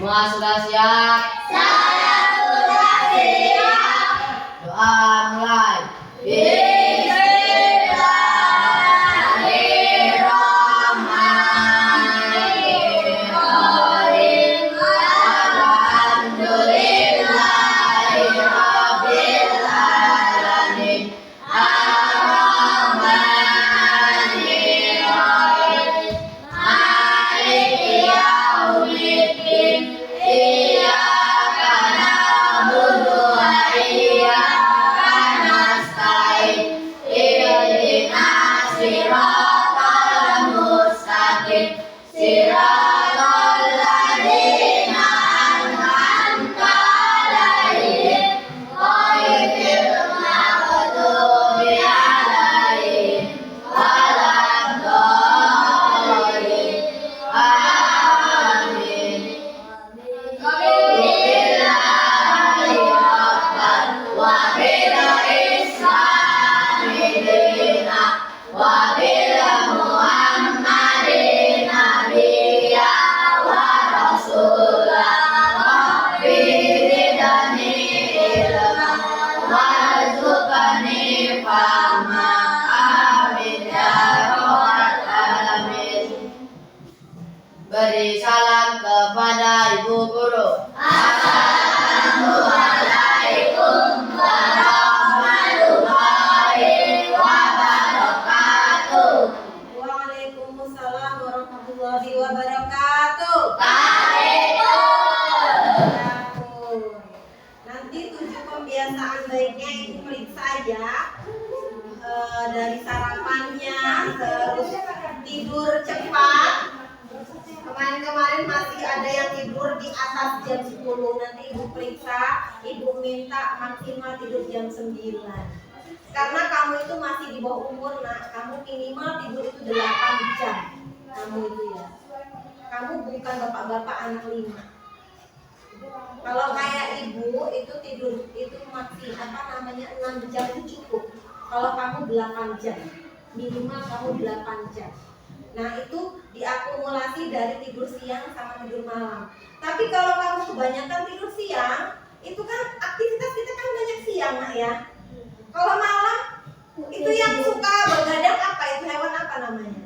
Semua sudah siap? Saya sudah siap. Doa mulai. Bismillahirrahmanirrahim. Alhamdulillahirabbil alamin. Ar-Rahmanir-Rahim. Maliki yaumiddin. Iyyaka na'budu wa iyyaka nasta'in. Ihdinas siratal mustaqim. Siratal ladzina an'amta 'alaihim ghairil maghdubi 'alaihim waladdallin. Amin. Billahi rabban wa bil islami dina wa bil muhammadin nabiyya wa rasula rabbi zidni ilma warzuqni fahma. Amin ya rabbal alamin. Beri salam kepada ibu guru. Assalamualaikum warahmatullahi wabarakatuh. Waalaikumsalam warahmatullahi wabarakatuh. Nanti 7 pembiasaan baiknya itu periksa aja dari sarapannya, terus tidur cepat. Kemarin masih ada yang tidur di atas jam 10. Nanti ibu periksa, ibu minta maksimal tidur jam 9. Karena kamu itu masih di bawah umur, nak. Kamu minimal tidur itu 8 jam. Kamu itu ya. Kamu bukan bapak-bapak anak 5. Kalau kayak ibu itu tidur itu masih 6 jam itu cukup. Kalau kamu 8 jam, minimal kamu 8 jam. Nah itu diakumulasi dari tidur siang sama tidur malam. Tapi kalau kamu kebanyakan tidur siang, itu kan aktivitas kita kan banyak siang, nak ya. Kalau malam itu yang suka begadang apa? Itu hewan apa namanya?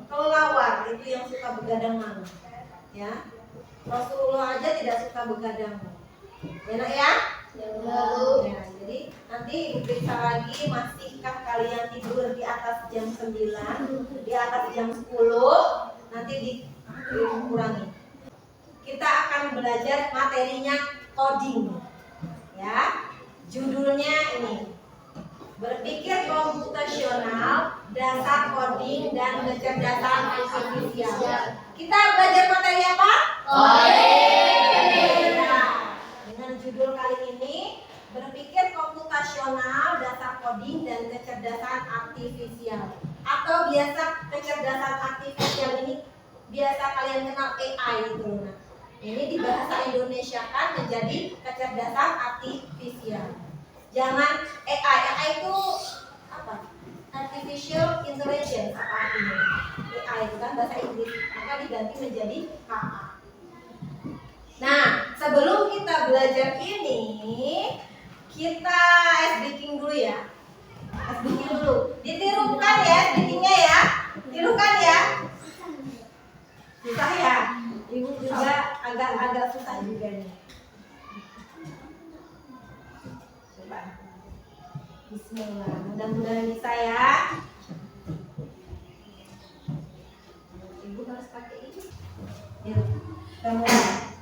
Kelelawar itu yang suka begadang malam. Ya. Rasulullah aja tidak suka begadang. Ya, nak ya? Ya, jadi nanti diperiksa lagi, masihkah kalian tidur di atas jam 9, di atas jam 10, nanti dikurangi. Kita akan belajar materinya coding. Ya. Judulnya ini. Berpikir komputasional, dasar coding dan kecerdasan artifisial. Kita belajar materi apa? Coding. Dengan judul kali ini, berpikir komputasional, dasar coding dan kecerdasan artifisial. Atau biasa kecerdasan artifisial ini biasa kalian kenal AI itu. Nah, ini di bahasa Indonesia kan menjadi kecerdasan artifisial. Jangan AI itu apa? Artificial Intelligence apa artinya? AI itu kan bahasa Inggris, maka diganti menjadi KA. Nah, sebelum kita belajar ini, kita S-Baking dulu ya. S-Baking dulu. Ditirukan ya S-Bakingnya ya. Tirukan ya. Susah ya? Ibu juga agak susah juga nih. Coba. Bismillah. Mudah-mudahan bisa ya. Ibu harus pakai ini. Yuk, kita mulai.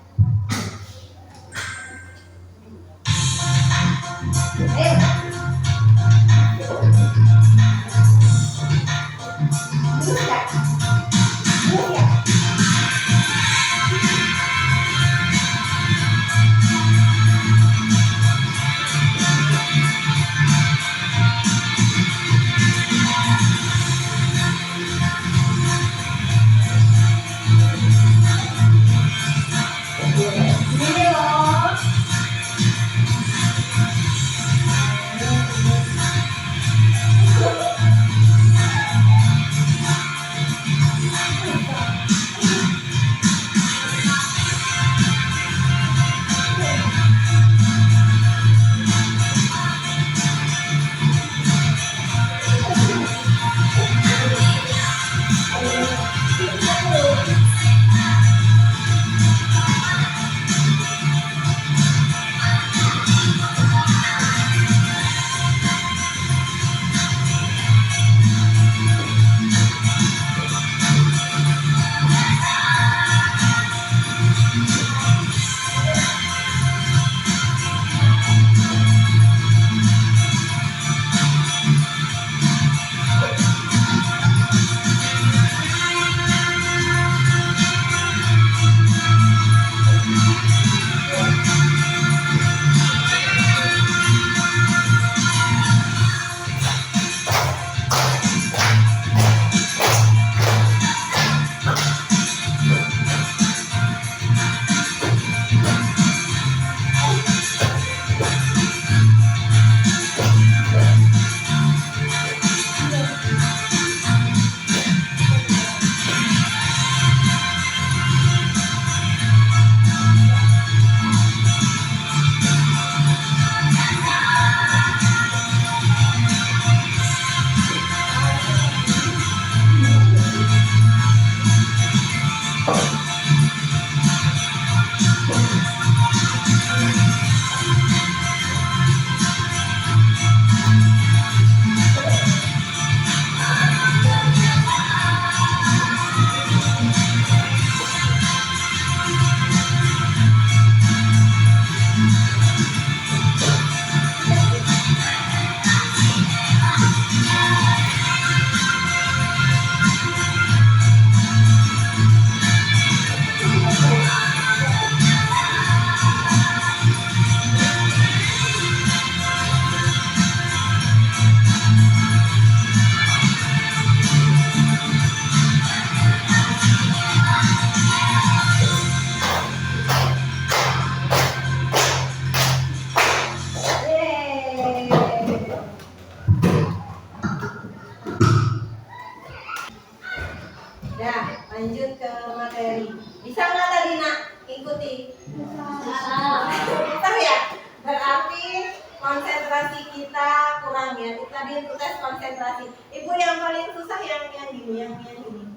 Lanjut ke materi. Bisa nggak tadi nak ikuti? Susah ya? Berarti konsentrasi kita kurang ya. Tadi untuk tes konsentrasi. Ibu yang paling susah yang gini, yang gini.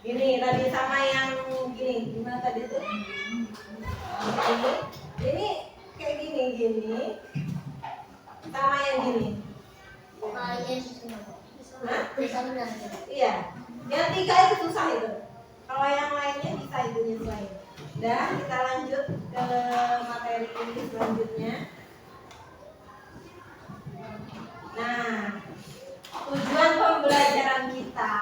Gini tadi sama yang gini. Gimana tadi tuh? Ini kayak gini. Sama yang gini. Hah? Iya. Yang 3 itu susah itu. Kalau yang lainnya bisa itu nyesuaiin. Dan kita lanjut ke materi ini selanjutnya. Nah, tujuan pembelajaran kita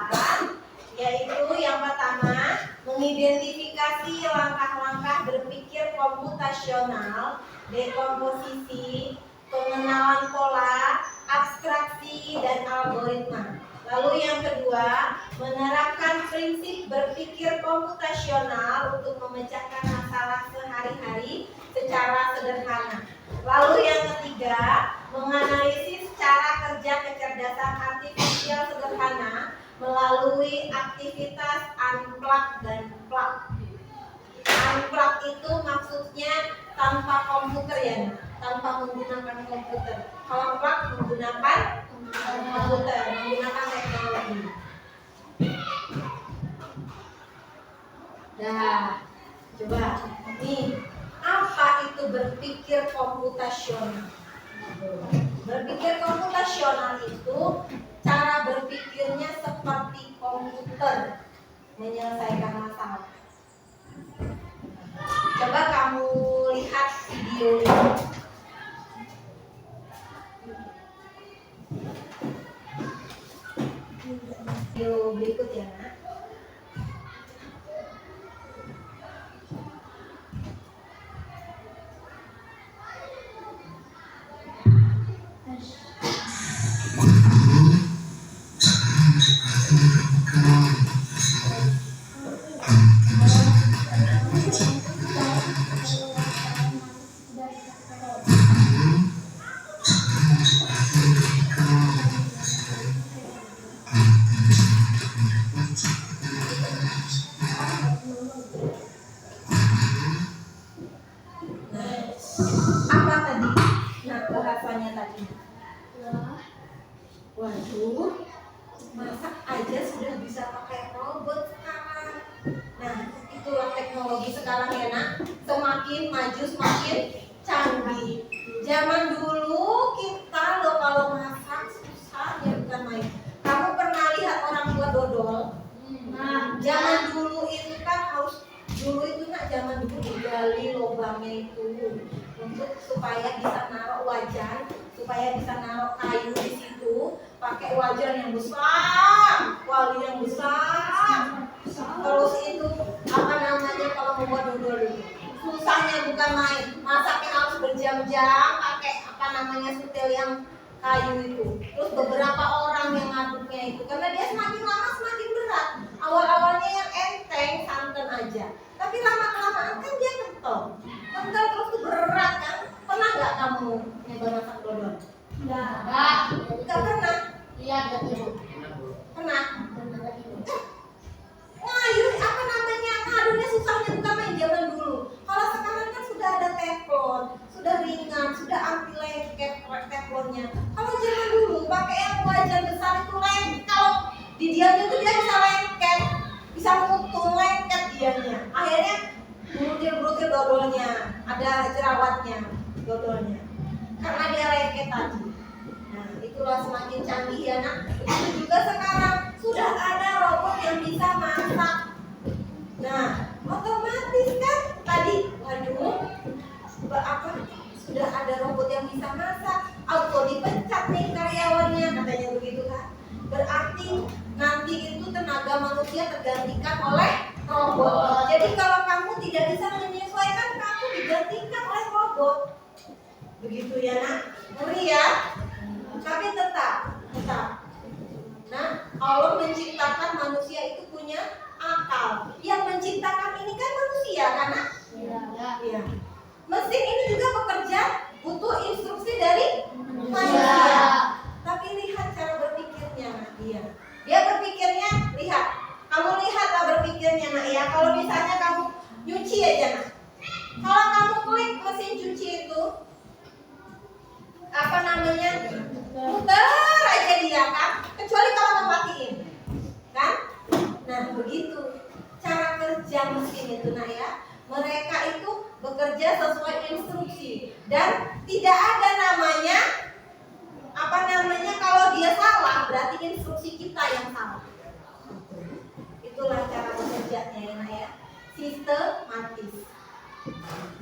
yaitu yang pertama mengidentifikasi langkah-langkah berpikir komputasional, dekomposisi, pengenalan pola, abstraksi, dan algoritma. Lalu yang kedua, menerapkan prinsip berpikir komputasional untuk memecahkan masalah sehari-hari secara sederhana. Lalu yang ketiga, menganalisis cara kerja kecerdasan artifisial sederhana melalui aktivitas unplug dan plug. Unplug itu maksudnya tanpa komputer ya, tanpa menggunakan komputer. Kalau plug menggunakan komputer, menggunakan teknologi. Nah, coba nih, apa itu berpikir komputasional? Berpikir komputasional itu cara berpikirnya seperti komputer menyelesaikan masalah. Coba kamu lihat video ini. Video berikut ya, Nak. Apa tadi? Nah, bahasanya tadi. Waduh, masak aja sudah bisa pakai robot sekarang. Nah, itulah teknologi sekarang ya nak. Semakin maju semakin canggih. Zaman dulu kita loh kalau masak susah ya, bukan main. Kamu pernah lihat orang tua dodol? Nah, zaman dulu itu kan harus zaman dulu digali lubangnya itu untuk supaya bisa naruh wajan, supaya bisa naruh kayu di situ, pakai wajan yang besar, kuali yang besar. Terus itu apa namanya kalau membuat dodol itu susahnya bukan main, masaknya harus berjam-jam pakai apa namanya sutel yang kayu itu. Terus beberapa orang yang ngaduknya itu karena dia semakin lama semakin berat. Awal-awalnya yang enteng santan aja, tapi lama-kelamaan kan dia kental terus tuh berat kan. Pernah nggak kamu nyoba masak dodol? Nggak pernah. Iya, betul. Pernah. Ngayu apa namanya ngadunya susahnya bukan main zaman dulu. Kalau sekarang kan sudah ada teflon, sudah ringan, sudah anti lengket teflonnya. Kalau zaman dulu pakai yang wajan besar itu lengket, kalau didiamnya itu dia bisa lengket, bisa mutu lengket dianya. Akhirnya brutil dodolnya, ada jerawatnya dodolnya, karena dia lengket tadi. Nah, itulah semakin canggih ya nak. Itu juga sekarang sudah ada robot yang bisa masak. Nah, otomatis kan tadi, waduh, apa? Sudah ada robot yang bisa masak, auto dipecat nih karyawannya, katanya begitu kan? Berarti nanti itu tenaga manusia tergantikan oleh robot. Jadi kalau kamu tidak bisa menyesuaikan, kamu digantikan oleh robot. Begitu ya nak? Ngeri ya? Tapi tetap. Nah, Allah menciptakan manusia itu punya akal. Yang menciptakan ini kan manusia, kan nak? Iya. Mesin ini juga bekerja butuh instruksi dari manusia. Tapi lihat cara berpikirnya. itu nak ya. Mereka itu bekerja sesuai instruksi dan tidak ada namanya kalau dia salah berarti instruksi kita yang salah. Itulah cara bekerjanya ya nak ya. Sistematis.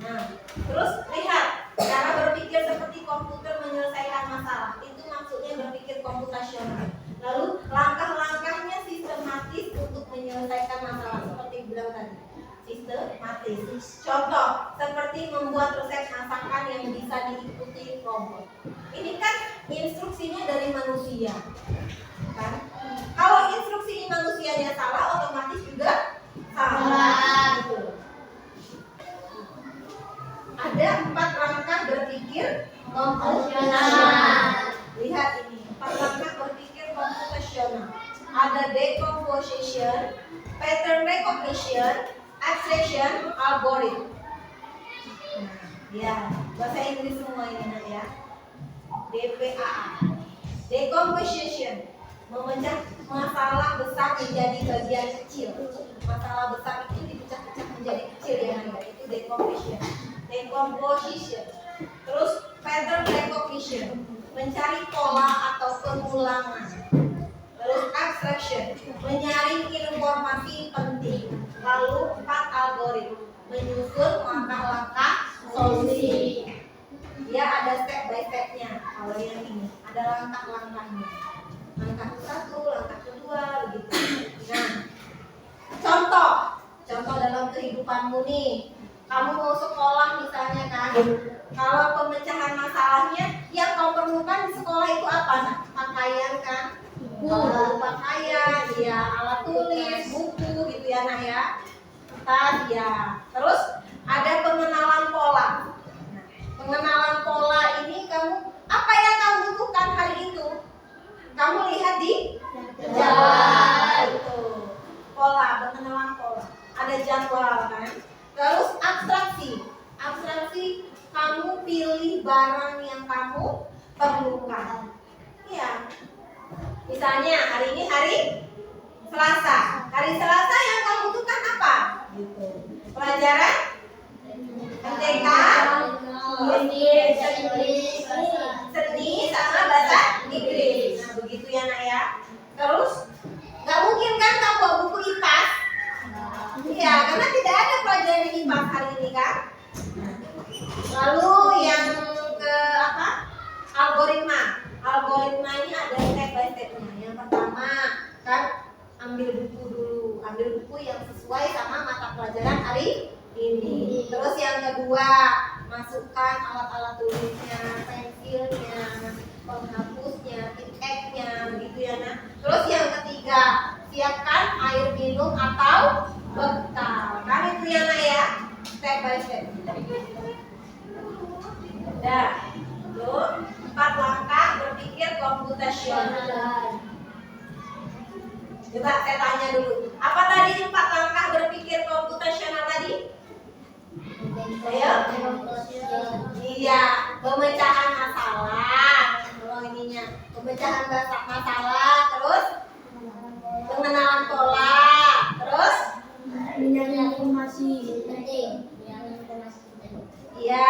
Nah, terus lihat cara berpikir seperti komputer menyelesaikan masalah. Itu maksudnya berpikir komputasional. Lalu langkah-langkahnya sistematis untuk menyelesaikan masalah seperti bilang tadi. Sistematis. Contoh seperti membuat resep masakan yang bisa diikuti robot. Ini kan instruksinya dari manusia, kan? Kalau instruksi manusianya salah, otomatis juga salah. Gitu. Ada 4 langkah berpikir komputasional. Lihat ini, 4 langkah berpikir komputasional. Ada decomposition, pattern recognition, abstraction, algorithm. Ya, bahasa Inggris semua ini nak ya. DPAA. Decomposition, memecah masalah besar menjadi bagian kecil. Masalah besar itu dipecah-pecah menjadi kecil ya nak. Itu decomposition. Decomposition. Terus pattern recognition, mencari pola atau pengulangan. Terus abstraction, menyaring informasi penting. Lalu 4 algoritma, menyusun langkah-langkah solusi. Dia ada step by stepnya. Kalau yang ini ada langkah-langkahnya. Langkah 1, langkah kedua, begitu. Nah, contoh dalam kehidupanmu nih. Kamu mau sekolah misalnya kan. Kalau pemecahan masalahnya yang kau perlukan di sekolah itu apa? Nah, pakaian kan. Pakaian, ya, alat tulis, buku gitu ya nak ya. Tas ya. Terus ada pengenalan pola. Nah, pengenalan pola ini apa yang kamu butuhkan hari itu? Kamu lihat di jadwal itu. Pola, pengenalan pola. Ada jadwal kan. Terus abstraksi kamu pilih barang yang kamu perlukan. Iya. Misalnya hari ini hari Selasa. Hari Selasa yang kamu butuhkan apa? Gitu. Pelajaran MTK, seni sama bahasa Inggris. Nah, begitu ya nak ya. Terus nggak mungkin kan kamu bawa buku IPAS? Iya, karena tidak ada pelajaran IPAS hari ini kan. Lalu yang ke algoritma. Algoritma ini ada step by stepnya. Yang pertama kan ambil buku dulu, ambil buku yang sesuai sama mata pelajaran hari ini. Terus yang kedua, masukkan alat-alat tulisnya, pensilnya, penghapusnya, titiknya, begitu ya nah. Terus yang ketiga, siapkan air minum atau bekal. Kan itu ya nak ya, step by step. Udah, itu 4 langkah berpikir komputasional. Coba saya tanya dulu, apa tadi 4 langkah berpikir komputasional tadi? Ayo. Iya, pemecahan masalah. Kalau ininya, pemecahan masalah, terus pengenalan pola, terus menyaring informasi penting. iya,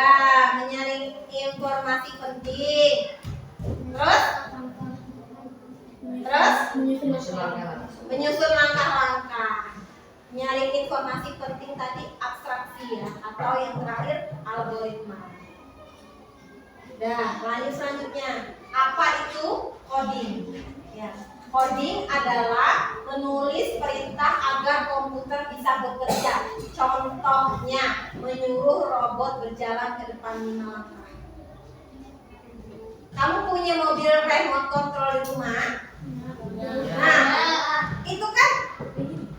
menyaring informasi penting. Terus menyusun langkah-langkah. Nyaring informasi penting tadi abstraksi ya, atau yang terakhir algoritma. Nah, lanjut selanjutnya. Apa itu coding? Ya, coding adalah menulis perintah agar komputer bisa bekerja. Contohnya, menyuruh robot berjalan ke depan 5 langkah. Kamu punya mobil remote control di rumah? Nah, itu kan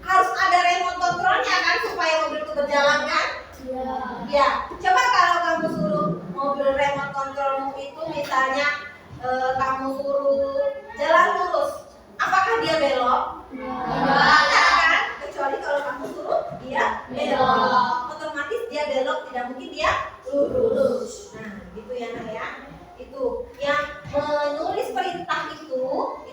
harus ada remote controlnya kan supaya mobil itu berjalan kan? Ya. Coba kalau kamu suruh mobil remote controlmu itu misalnya kamu suruh jalan lurus, apakah dia belok? Tidak kan? Kecuali kalau kamu suruh dia belok, otomatis dia belok, tidak mungkin dia lurus. Nah, gitu ya nak ya. Itu yang menulis perintah itu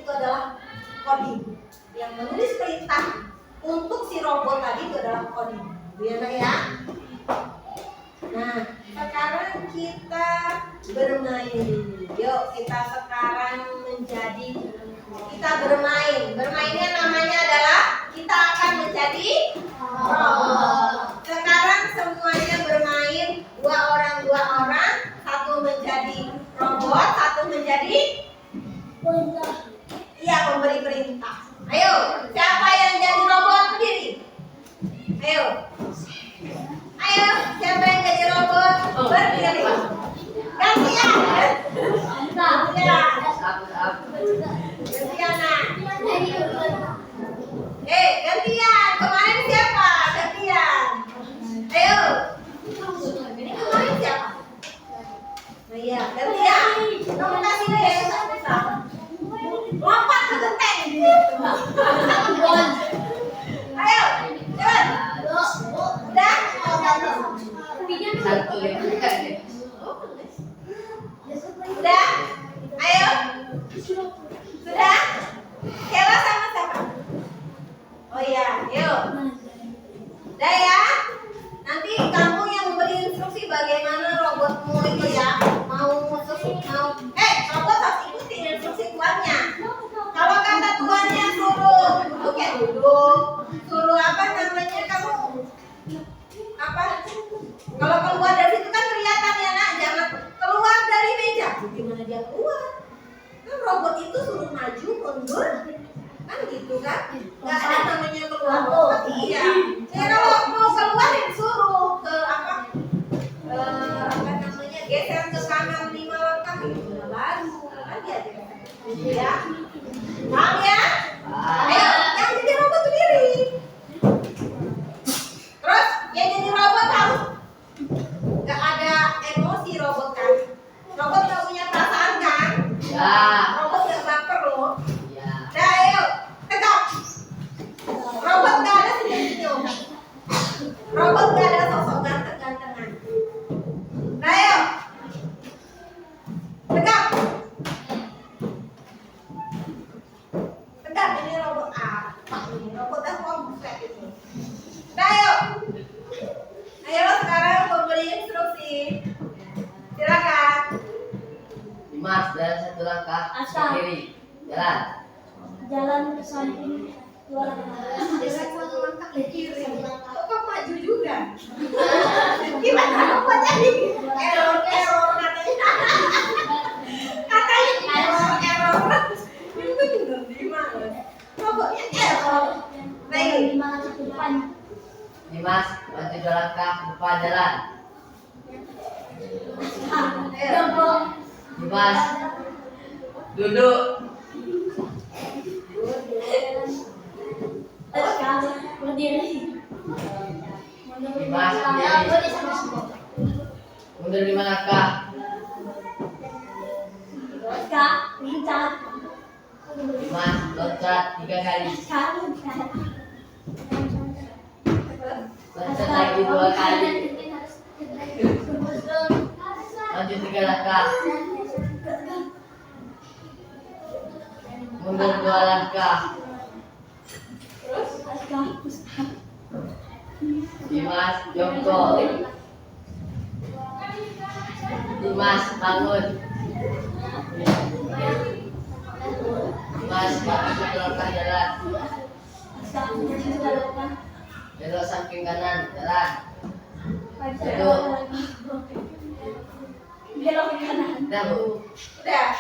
adalah coding. Yang menulis perintah untuk si robot tadi itu adalah coding. Ya nak ya. Nah, sekarang kita bermain dulu. Yuk kita sekarang kita bermain. Bermainnya namanya adalah kita akan menjadi robot. Sekarang semuanya bermain, dua orang, satu menjadi robot, satu menjadi pemberi perintah. Ayo, siapa yang jadi robot berdiri? Ayo, siapa yang jadi robot berdiri? Gantian. Gantian. Gantian. Kemarin siapa? Gantian. Ayo. Ini kemarin siapa? Iya, gantian. Kamu kasih deh. Lompat ke genteng. Ayo, cepat. Udah? Satu ya. Udah? Ayo. Sudah? Kela sama siapa? Oh iya, yuk. Udah ya? Nanti kamu yang memberi instruksi bagaimana robotmu itu ya. Robot harus ikuti instruksi tuannya. Kalau kata tuannya suruh duduk ya duduk. Suruh apa namanya kamu? Kalau keluar dari situ kan kelihatan ya nak, jangan keluar dari meja. Gimana dia keluar? Kan robot itu suruh maju, mundur, kan gitu kan? Nggak ada namanya keluar robot. Iya. Ya kalau mau keluar ya suruh ke geser ke kanan 5 langkah gitu baru kan dia. Ya. Paham ya? Ayo, yang jadi robot berdiri. Terus yang jadi robot harus nggak ada emosi robot kan? Robot nggak punya perasaan kan? Ya. Robot nggak baper loh. Ya. Dah ayo, tegak. Robot nggak ada senyum-senyum. Robot nggak ada sosok ganteng-gantengan. Dah ayo, tegak. Tegak, ini robot apa ini? Robotnya komplek itu. Dah ayo. Ayo sekarang memberi instruksi. Silakan. Dimas, jalan satu langkah ke Asal. kiri. Jalan. Jalan ke samping 2 langkah. Jalan 1 langkah ke kiri. Kok maju juga? Gimana robotnya nih? Error katanya. Error. Itu bener gimana? Robotnya error. Baik. 5 langkah ke depan. Dimas, maju 2 langkah ke depan jalan. Jongkok. Dimas, duduk. Sekarang berdiri. Dimas, berdiri. Mundur 5 langkah. Kak, loncat. Dimas, loncat 3 kali. Sekarang Loncat lagi 2 kali. Maju 3 langkah. Mundur 2 langkah. Dimas, jongkok. Dimas, bangun. Dimas, maju 1 langkah jalan. Belok samping kanan, jalan. Belok ke kanan. Udah, Bu. Udah.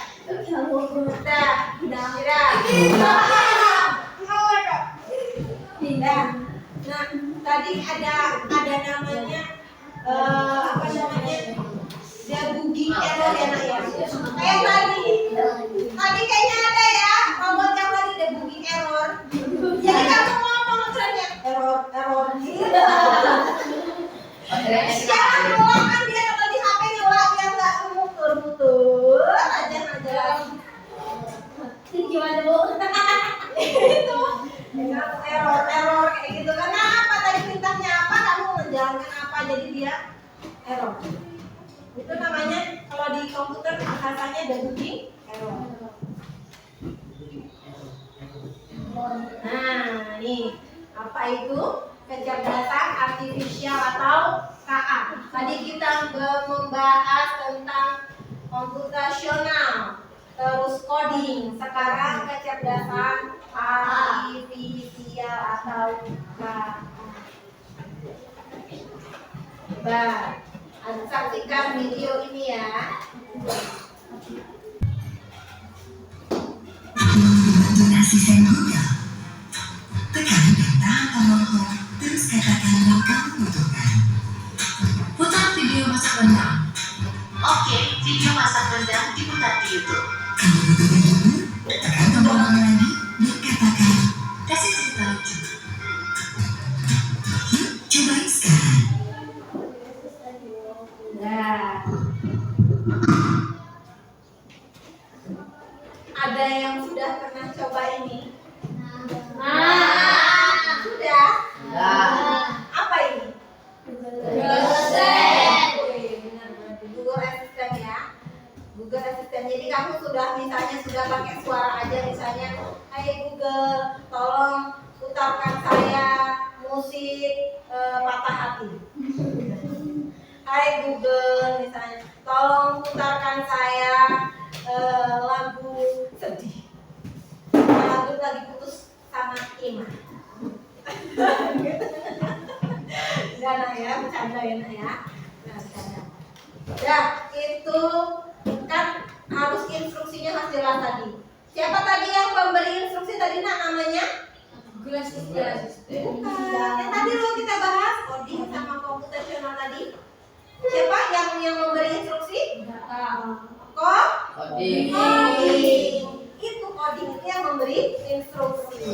Nah, tadi ada namanya apa namanya? Dia booking error ya nak ya. Kayak tadi kayaknya ada ya robot yang tadi dia booking error. Jadi kamu ngomong terusnya error gitu. Jangan ngulang kan dia kalau di HP ngulang dia nggak muter aja lagi. Gimana Bu? Itu error kayak gitu. Kenapa tadi perintahnya apa kamu menjalankan apa jadi dia error. Itu namanya kalau di komputer bahasanya debugging error. Nah, nih apa itu? kecerdasan artifisial atau KA. Tadi kita membahas tentang komputasional, terus coding. Sekarang kecerdasan artifisial atau KA. Coba saksikan video ini ya. Untuk asisten Google, tekan peta tombol terus katakan yang kamu butuhkan. Putar video masak rendang. Oke, video masak rendang diputar di YouTube. Kamu butuh menunggu? Tekan tombol lagi dan katakan kasih cerita lucu. Cobain sekarang. Nah, ada yang sudah pernah coba ini? Sudah. Nah, Apa ini? Google Assistant. Benar berarti Google Assistant ya. Google Assistant. Jadi kamu misalnya sudah pakai suara aja, misalnya, Hai Google, tolong putarkan saya musik patah hati. Hai Google, misalnya, tolong putarkan saya lagu sedih. Lagu lagi putus sama Ima. Enggak nak ya, bercanda ya nak ya. Nah, bercanda. Ya, itu kan harus instruksinya harus jelas tadi. Siapa tadi yang memberi instruksi tadi nak namanya? Google Assistant. Bukan. Yang tadi lo kita bahas coding sama komputasional tadi. Siapa yang memberi instruksi? Coding. Coding. Itu coding itu yang memberi instruksi.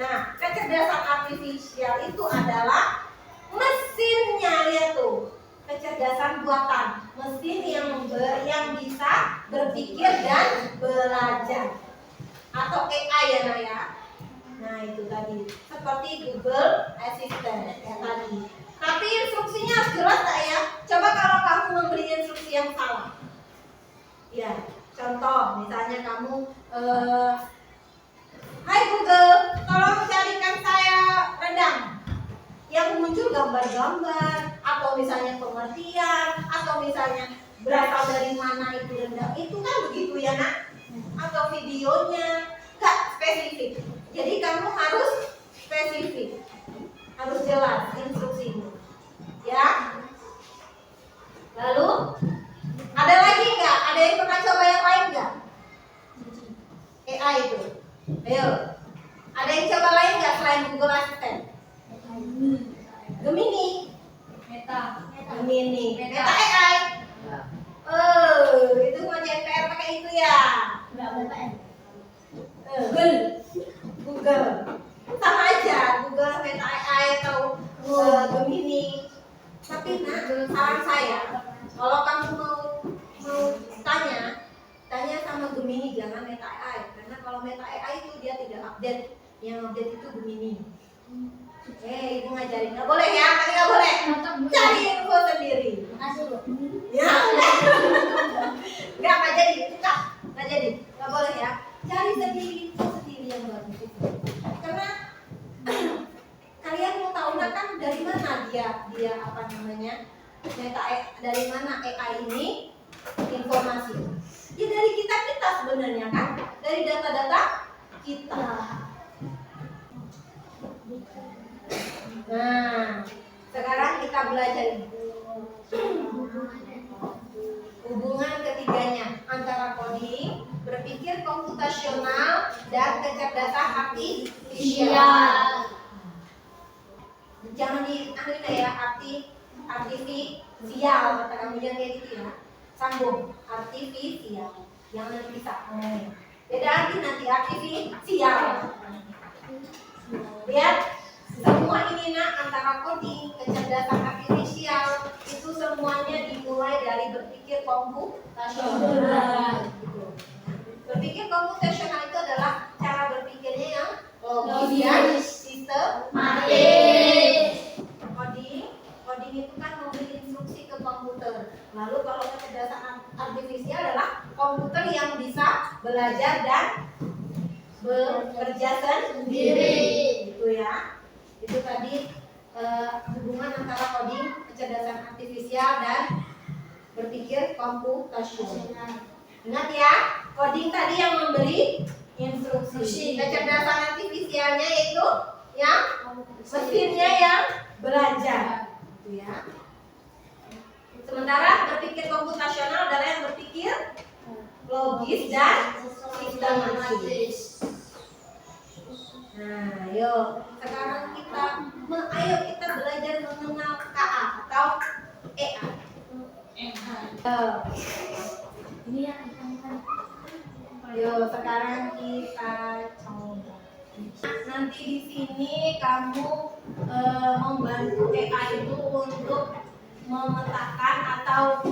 Nah, kecerdasan artifisial itu adalah mesinnya, lihat tuh. Kecerdasan buatan, mesin yang bisa berpikir dan belajar. Atau AI ya Nak ya. Nah, itu tadi. Seperti Google Assistant ya tadi. Tapi instruksinya harus jelas tak ya? Coba kalau kamu memberi instruksi yang salah. Ya, contoh misalnya kamu Hai Google, tolong carikan saya rendang. Yang muncul gambar-gambar atau misalnya pengertian atau misalnya berasal dari mana itu rendang. Itu kan begitu ya nak? Atau videonya gak spesifik. Jadi kamu harus spesifik. Harus jelas instruksinya. Ya. Lalu ada lagi nggak? Ada yang pernah coba yang lain nggak? AI itu. Ayo. Ada yang coba lain nggak selain Google Assistant? Gemini. Gemini. Meta AI. Itu ngerjain PR pakai itu ya. Google. Sama aja. Google, Meta AI atau Gemini. Tapi nak, saran saya, kalau kamu mau tanya sama Gemini, jangan Meta AI. Karena kalau Meta AI itu dia tidak update, yang update itu Gemini. Ibu ngajarin, nggak boleh ya, tapi nggak boleh. Cari info sendiri. Ya, nggak jadi, nggak jadi, nggak boleh ya. Cari sendiri info sendiri yang bagus itu. Karena kalian mau tahu kan dari mana dia apa namanya dari mana AI ini informasi? Ya dari kita sebenarnya kan, dari data-data kita. Nah, sekarang kita belajar hubungan ketiganya antara coding, berpikir komputasional, dan kecerdasan artifisial. Jangan diambil ya artifisial, kata kamu jangan kayak gitu ya. Sambung artifisial, jangan nanti bisa. Beda arti nanti artifisial. Lihat semua ini nak antara coding, kecerdasan artifisial itu semuanya dimulai dari berpikir komputasional. Gitu. Berpikir komputasional itu adalah cara berpikirnya yang logis dan sistematis. Coding itu kan memberi instruksi ke komputer. Lalu kalau kecerdasan artifisial adalah komputer yang bisa belajar dan bekerja sendiri. Gitu ya. Itu tadi hubungan antara coding, kecerdasan artifisial dan berpikir komputasional. Ingat ya, coding tadi yang memberi instruksi, kecerdasan artifisialnya itu yang mesinnya yang belajar, gitu ya. Sementara berpikir komputasional adalah yang berpikir logis dan sistematis. Nah, yuk sekarang ayo kita belajar mengenal KA atau EA. Ini yang Yuk sekarang kita coba. Nanti di sini kamu membantu EA itu untuk memetakan atau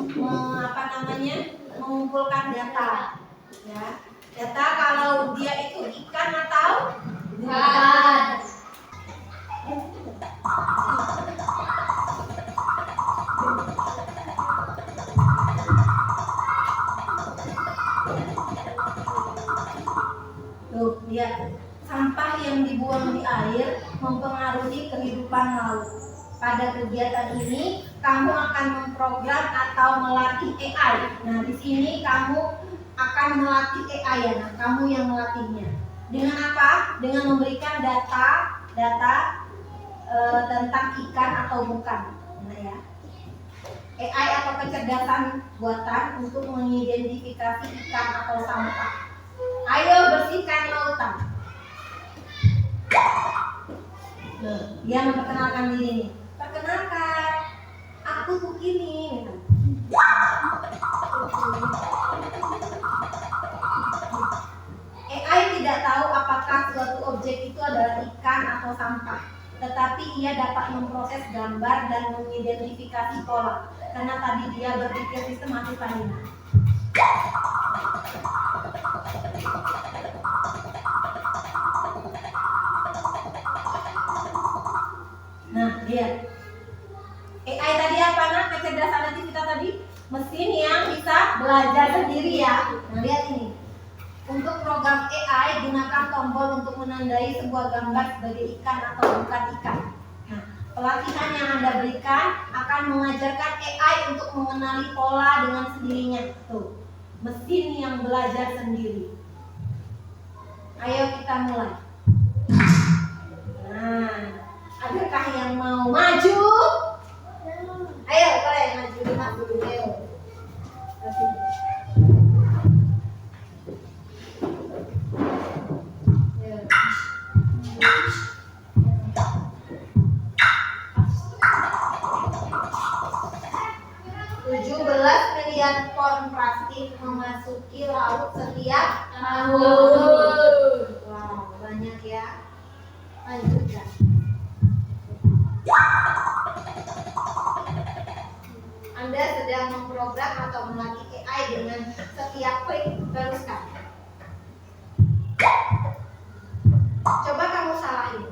mengumpulkan data. Ya, data kalau dia itu ikan atau Bukan. Tuh, lihat. Sampah yang dibuang di air mempengaruhi kehidupan laut. Pada kegiatan ini, kamu akan memprogram atau melatih AI. Nah, di sini kamu akan melatih AI ya. Nah, kamu yang melatihnya. Dengan apa? Dengan memberikan data tentang ikan atau bukan. Nah, ya. AI atau kecerdasan buatan untuk mengidentifikasi ikan atau sampah. Ayo bersihkan lautan. Nah, dia memperkenalkan diri nih. Perkenalkan, aku tuh ini. AI tidak tahu apakah suatu objek itu adalah ikan atau sampah, tetapi ia dapat memproses gambar dan mengidentifikasi pola, karena tadi dia berpikir sistematis tadi. Nah, lihat. AI tadi apa? Nah, kecerdasan nanti kita tadi mesin yang bisa belajar sendiri ya. Nah, lihat ini. Untuk program AI, gunakan tombol untuk menandai sebuah gambar sebagai ikan atau bukan ikan. Nah, pelatihan yang Anda berikan akan mengajarkan AI untuk mengenali pola dengan sendirinya. Tuh, mesin yang belajar sendiri. Ayo kita mulai. Nah, adakah yang mau maju? Ayo, boleh maju dulu. Ayo. Miliar ton plastik memasuki laut setiap tahun. Wow, banyak ya. Lanjutkan. Anda sedang memprogram atau melatih AI dengan setiap klik teruskan. Coba kamu salahin.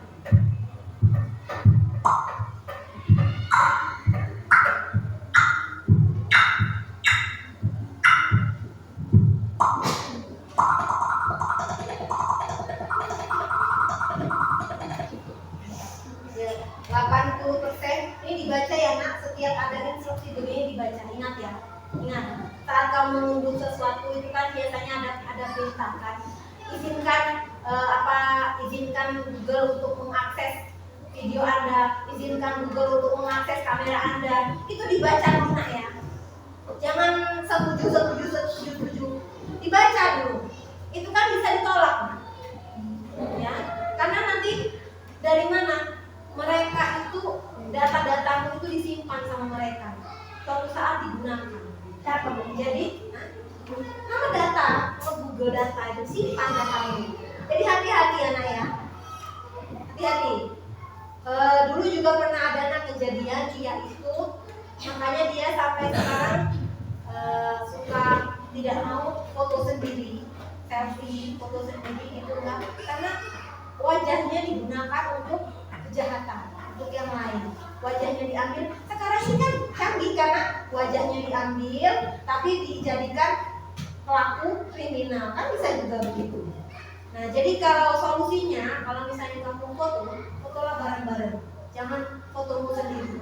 Ya, 80% ini dibaca ya nak, setiap ada instruksi begini dibaca. Ingat ya, ingat saat kamu mengunduh sesuatu itu kan biasanya ada perintah kan, izinkan Google untuk mengakses video Anda, izinkan Google untuk mengakses kamera Anda, itu dibaca dulu nak ya, jangan setuju, dibaca dulu, itu kan bisa ditolak nak. Ya, karena nanti dari mana mereka itu data-datamu itu disimpan sama mereka, suatu saat digunakan. Jadi nama data, Google data itu simpan datanya. Jadi hati-hati ya nak ya, hati-hati. Dulu juga pernah ada anak kejadian dia itu, makanya dia sampai sekarang suka tidak mau foto sendiri, selfie, foto sendiri gitu kan, karena wajahnya digunakan untuk kejahatan, untuk yang lain. Wajahnya diambil. Sekarang ini kan canggih karena wajahnya diambil, tapi dijadikan pelaku kriminal, kan bisa juga begitu. Nah, jadi kalau solusinya, kalau misalnya kamu fotolah bareng-bareng, jangan fotomu sendiri.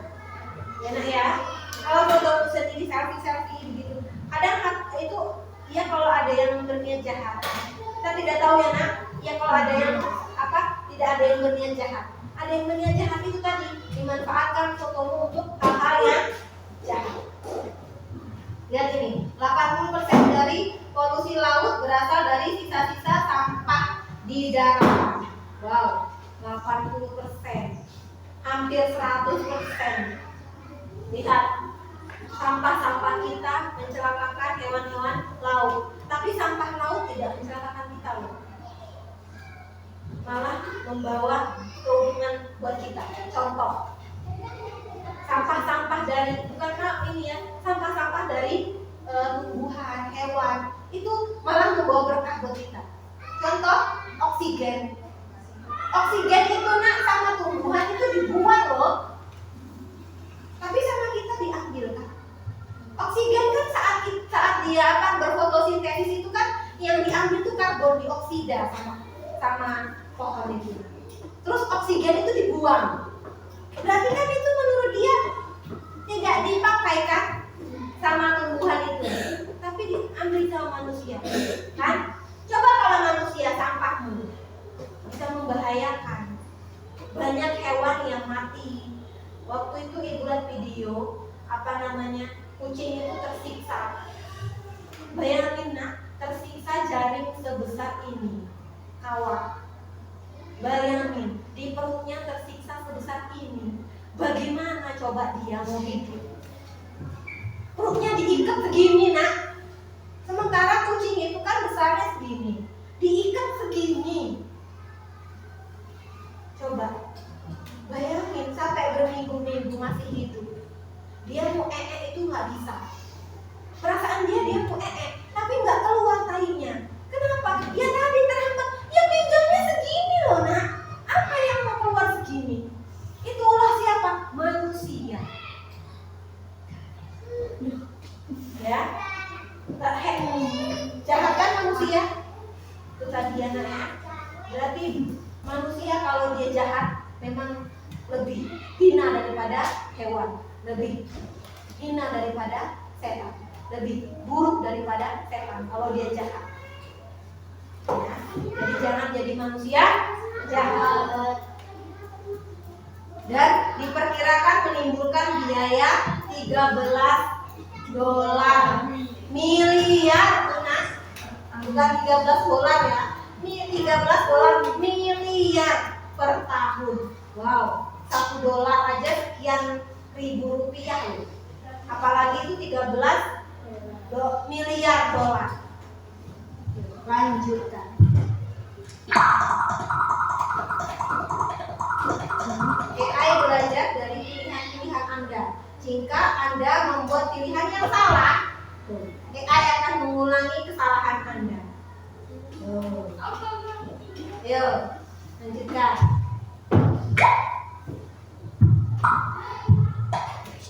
Ya nak ya. Kalau fotomu sendiri selfie begitu, kadang itu ya kalau ada yang berniat jahat. Kita tidak tahu ya nak. Ya kalau ada yang tidak ada yang berniat jahat. Ada yang berniat jahat itu tadi dimanfaatkan fotomu untuk hal-hal yang jahat. Lihat ini, 80% dari polusi laut berasal dari sisa-sisa sampah di daratan. Wow, 80%, hampir 100%. Lihat, sampah-sampah kita mencelakakan hewan-hewan laut. Tapi sampah laut tidak mencelakakan kita loh. Malah membawa keuntungan buat kita. Contoh, sampah-sampah dari sampah-sampah dari tumbuhan, hewan itu malah membawa berkah buat kita. Contoh, oksigen. Oksigen itu nak sama tumbuhan itu dibuat loh, tapi sama kita diambil kan. Oksigen kan saat dia berfotosintesis itu kan yang diambil itu karbon dioksida sama pohon itu. Terus oksigen itu dibuang. Berarti kan itu menurut dia tidak dipakai kan sama tumbuhan itu, tapi diambil sama manusia kan. Coba kalau manusia sampahmu bisa membahayakan, banyak hewan yang mati. Waktu itu ibu lihat video kucing itu tersiksa. Bayangin nak, tersiksa jaring sebesar ini, kawat. Bayangin, di perutnya tersiksa sebesar ini. Bagaimana coba dia mau hidup? Perutnya diikat segini nak. Sementara kucing itu kan besarnya segini, diikat segini. Coba bayangin sampai berminggu-minggu masih hidup. Dia mau itu nggak bisa. Perasaan dia mau tapi nggak keluar tahinya. Kenapa? Ya tadi terhambat. Ya pinggangnya segini loh nak. Apa yang mau keluar segini? Itu ulah siapa? Manusia. Ya, jahat kan manusia? Itu tadi ya nak. Berarti manusia kalau dia jahat memang lebih hina daripada hewan, lebih hina daripada setan, lebih buruk daripada setan kalau dia jahat. Ya, jadi jangan jadi manusia jahat. Dan diperkirakan menimbulkan biaya $13 miliar, bukan $13 ya, $13 miliar per tahun. Wow, $1 aja sekian ribu rupiah loh. Apalagi itu 13 miliar dolar. Lanjutkan. AI belajar dari pilihan-pilihan Anda. Jika Anda membuat pilihan yang salah, AI akan mengulangi kesalahan Anda. Ayo, lanjutkan.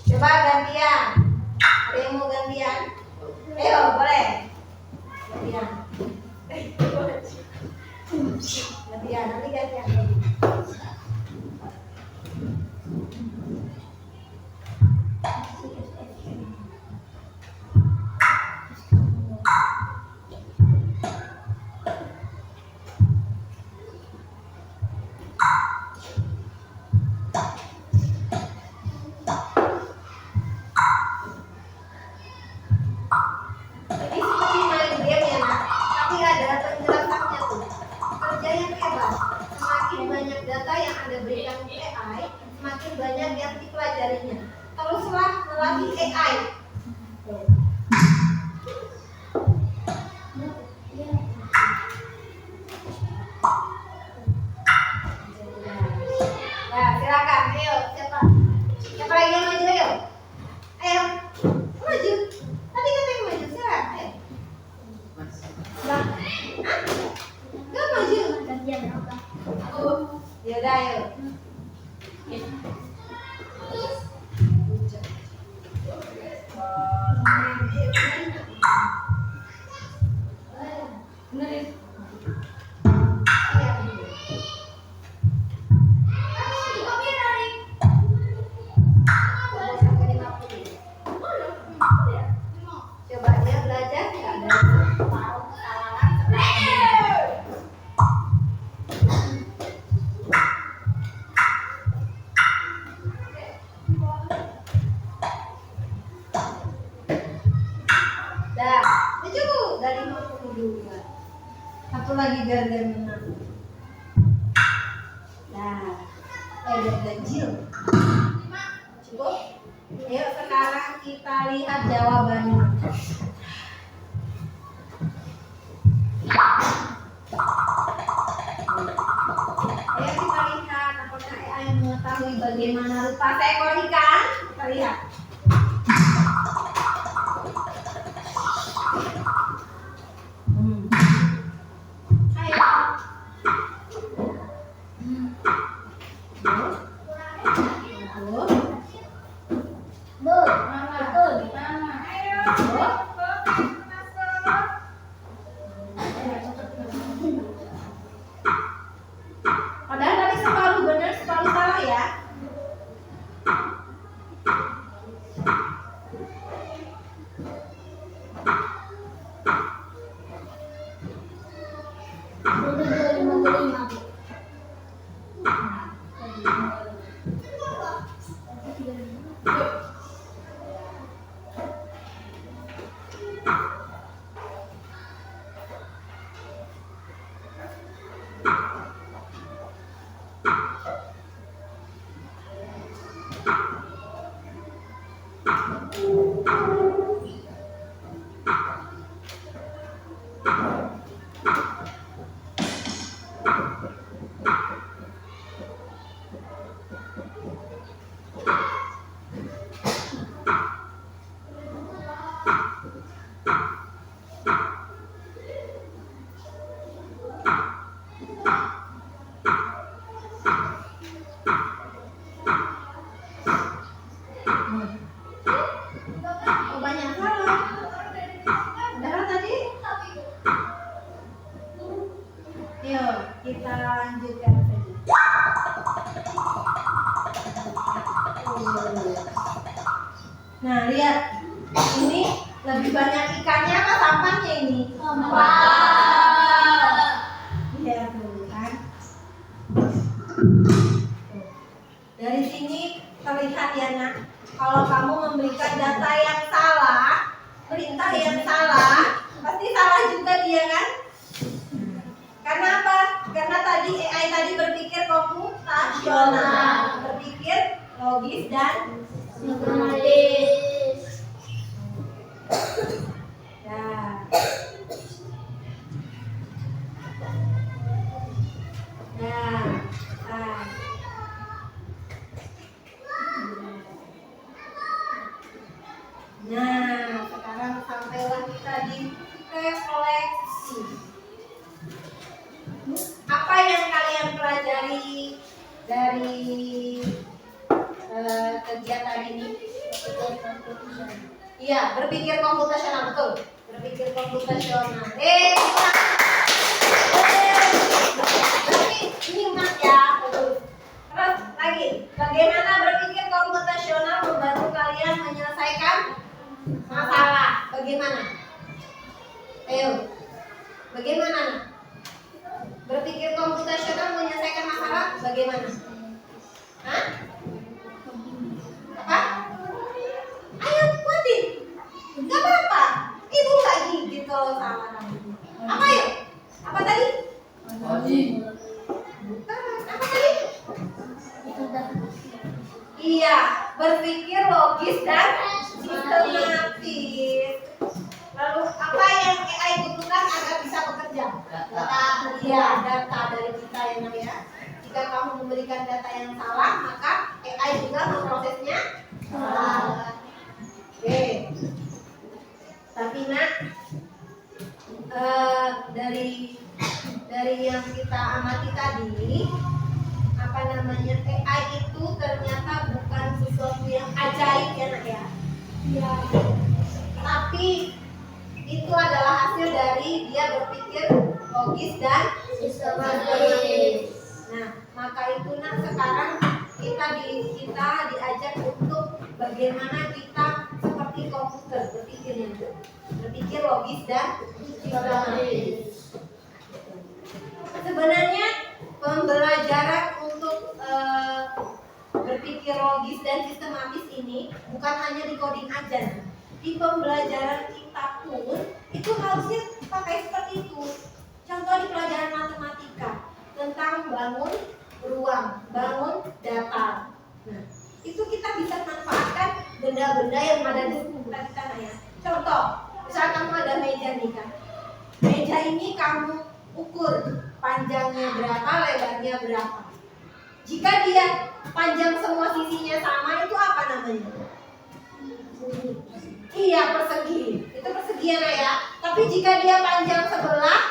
Coba gantian. Ada yang mau gantian? Ayo, boleh. Gantian. Gantian, nanti gantian. Jadi seperti main game ya nak, tapi ada penjelasannya tuh. Kerja yang hebat. Semakin banyak data yang Anda berikan ke AI, semakin banyak yang dipelajarinya. Teruslah melatih AI. Nah, silakan, ayo siapa? Siapa lagi yang maju ayo? Ayo, maju. Tadi katanya maju, silakan, ayo. Nah, nggak maju. Ya udah, ayo. Benerin. Iya. Kopi narik. 2. Satu lagi biar dia menang. Nah, biar ganjil. Cukup? Ayo sekarang kita lihat jawabannya. Ayo kita lihat apakah AI mengetahui bagaimana rupa seekor ikan. Kita lihat. Ayo. Padahal tadi separuh benar, separuh salah ya. Oh, banyak salah. Padahal tadi. Yuk, kita lanjutkan saja. Nah, lihat. Ini lebih banyak ikannya apa sampahnya ini? Lihat dulu kan. Dari sini terlihat ya nak, kalau kamu memberikan data yang salah, perintah yang salah, pasti salah juga dia kan? Karena apa? Karena tadi AI tadi berpikir komputasional, berpikir logis dan sistematis. Nah. Nah, sekarang sampailah kita di refleksi. Apa yang kalian pelajari dari kegiatan ini? Iya, berpikir komputasional, betul. Berpikir komputasional. Berarti ini mas ya, betul. Terus lagi, bagaimana berpikir komputasional membantu kalian menyelesaikan masalah? Bagaimana? Ayo, bagaimana? Berpikir komputasional menyelesaikan masalah bagaimana? Hah? Apa? Ayo buatin. Gak apa-apa. Ibu gak gigit kalau salah. Apa yuk? Apa tadi? Apa tadi? Iya, berpikir logis dan sistematis. Lalu apa yang AI butuhkan agar bisa bekerja? Data. Iya, data dari kita ya. Jika kamu memberikan data yang salah, maka AI juga memprosesnya salah. Oke. Tapi nak, dari yang kita amati tadi, apa namanya, AI itu ternyata bukan sesuatu yang ajaib ya nak ya. Iya. Tapi itu adalah hasil dari dia berpikir logis dan sistematis. Nah, maka itu nak sekarang kita diajak untuk bagaimana kita seperti komputer berpikirnya, berpikir logis dan sistematis. Sebenarnya pembelajaran untuk berpikir logis dan sistematis ini bukan hanya di coding aja. Di pembelajaran kita pun itu harusnya pakai seperti situ. Contoh di pelajaran matematika tentang bangun ruang, bangun datar. Nah, itu kita bisa manfaatkan benda-benda yang ada di sekitar kita ya. Contoh, misalnya kamu ada meja nih kan. Meja ini kamu ukur panjangnya berapa, lebarnya berapa. Jika dia panjang semua sisinya sama, itu apa namanya? Iya, persegi. Itu persegian ya. Tapi jika dia panjang sebelah,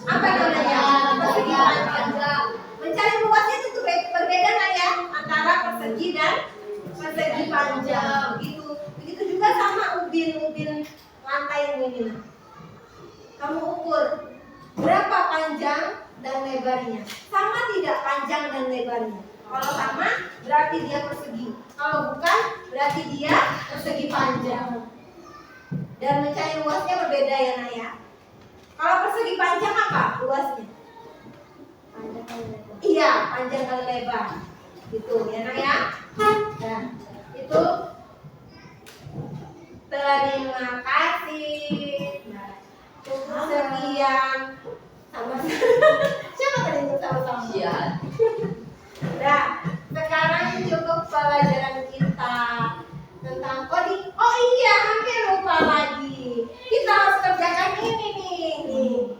apa namanya? Persegi panjang. Mencari luasnya itu berbeda ya antara persegi dan persegi panjang. Begitu juga sama ubin lantai yang ini. Kamu ukur berapa panjang dan lebarnya. Sama tidak panjang dan lebarnya? Kalau sama berarti dia persegi. Kalau bukan berarti dia persegi panjang. Dan mencari luasnya berbeda ya Naya. Kalau persegi panjang apa luasnya? Panjang kali lebar. Iya, panjang kali lebar. Gitu ya Naya. Nah, itu terima kasih. Nah, cukup sekian. Sama siapa tadi yang sama-sama? Iya. Nah, sekarang cukup pelajaran kita tentang coding. Oh iya, hampir lupa lagi. Kita harus kerjakan ini nih.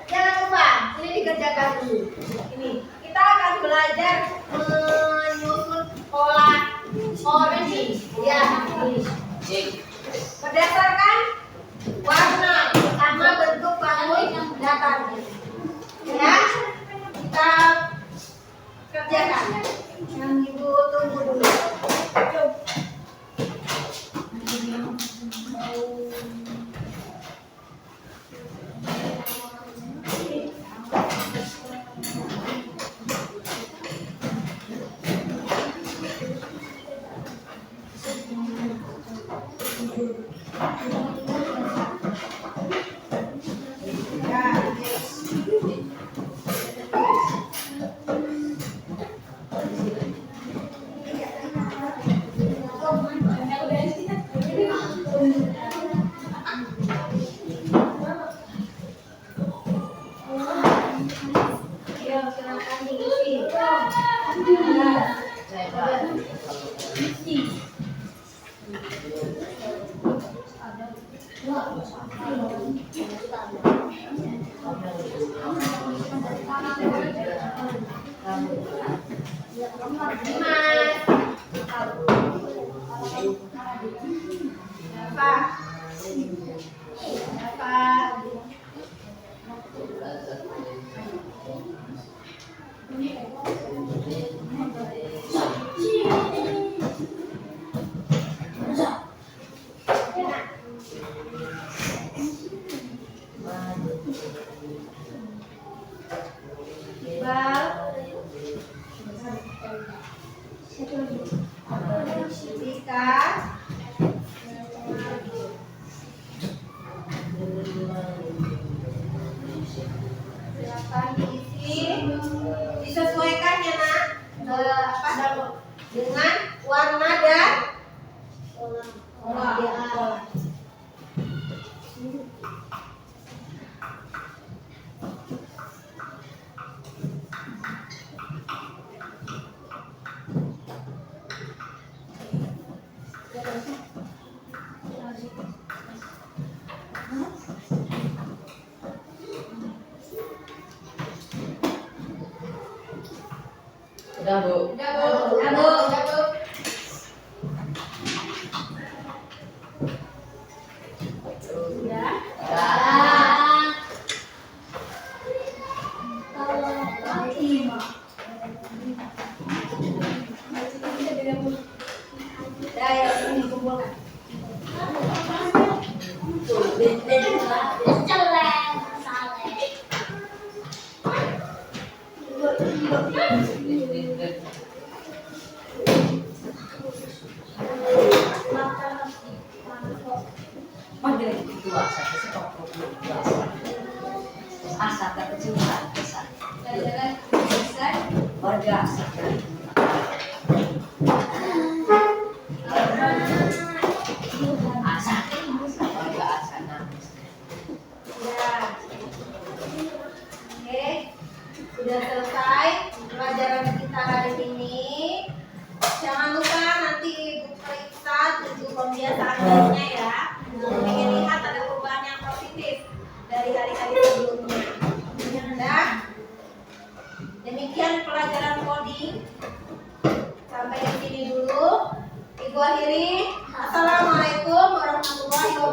Jangan lupa, ini dikerjakan dulu. Ini kita akan belajar menyusun pola orange. Ya, ini. Berdasarkan warna sama bentuk bangun datarnya. Ya, kita kerjakan. Yang Ibu tunggu dulu. Silakan diisi, disesuaikan ya nak, dengan warna dan pola. Udah Bu. Udah Bu. Ya. Udah. Kalau lima. Udah ya, ini dikumpulkan. Panggil itu asa, sesuatu asa kekecilan besar. Warga asa. Asa, warga asa nangis. dari hari-hari sebelumnya. Nah, demikian pelajaran coding. Sampai di sini dulu. Ibu akhiri. Assalamualaikum warahmatullahi wabarakatuh.